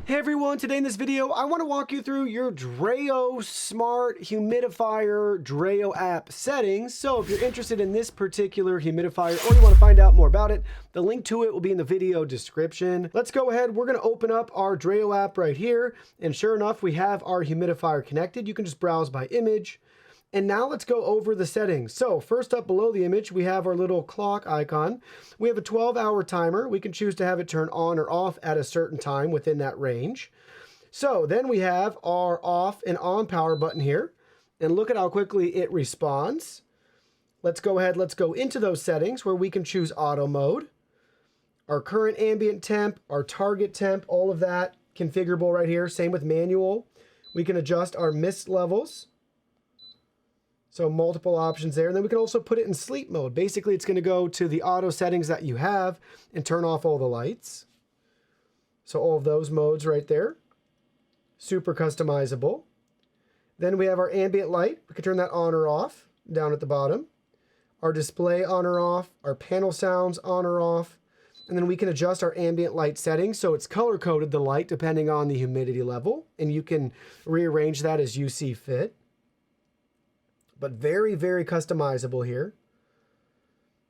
Hey everyone, today in this video, I want to walk you through your Dreo Smart Humidifier Dreo app settings. So if you're interested in this particular humidifier or you want to find out more about it, the link to it will be in the video description. Let's go ahead. We're going to open up our Dreo app right here. And sure enough, we have our humidifier connected. You can just browse by image. And now let's go over the settings. So first up below the image, we have our little clock icon. We have a 12-hour timer. We can choose to have it turn on or off at a certain time within that range. So then we have our off and on power button here. And look at how quickly it responds. Let's go ahead, let's go into those settings where we can choose auto mode. Our current ambient temp, our target temp, all of that configurable right here. Same with manual. We can adjust our mist levels. So multiple options there. And then we can also put it in sleep mode. Basically, it's going to go to the auto settings that you have and turn off all the lights. So all of those modes right there. Super customizable. Then we have our ambient light. We can turn that on or off down at the bottom. Our display on or off. Our panel sounds on or off. And then we can adjust our ambient light settings. So it's color-coded, the light, depending on the humidity level. And you can rearrange that as you see fit. But very, very customizable here.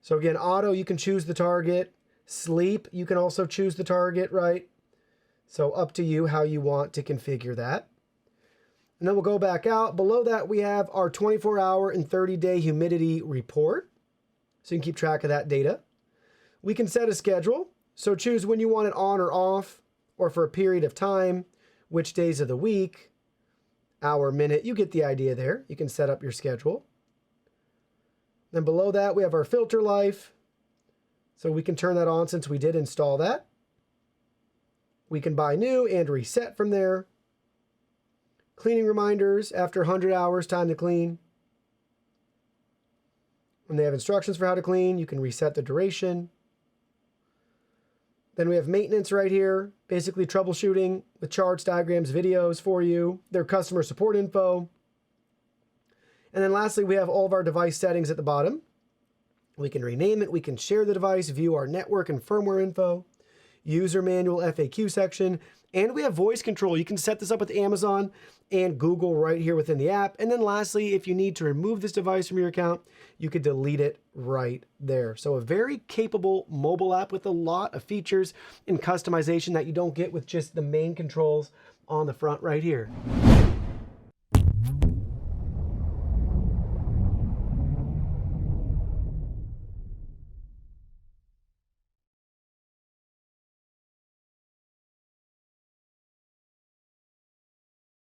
So again, auto, you can choose the target. Sleep, you can also choose the target, right? So up to you how you want to configure that. And then we'll go back out. Below that, we have our 24-hour and 30-day humidity report. So you can keep track of that data. We can set a schedule. So choose when you want it on or off, or for a period of time, which days of the week, hour, minute, you get the idea there. You can set up your schedule. Then below that, we have our filter life. So we can turn that on since we did install that. We can buy new and reset from there. Cleaning reminders after 100 hours, time to clean. When they have instructions for how to clean, you can reset the duration. Then we have maintenance right here, basically troubleshooting with charts, diagrams, videos for you, their customer support info. And then lastly, we have all of our device settings at the bottom. We can rename it, we can share the device, view our network and firmware info, user manual FAQ section, and we have voice control. You can set this up with Amazon and Google right here within the app. And then lastly, if you need to remove this device from your account, you could delete it right there. So a very capable mobile app with a lot of features and customization that you don't get with just the main controls on the front right here.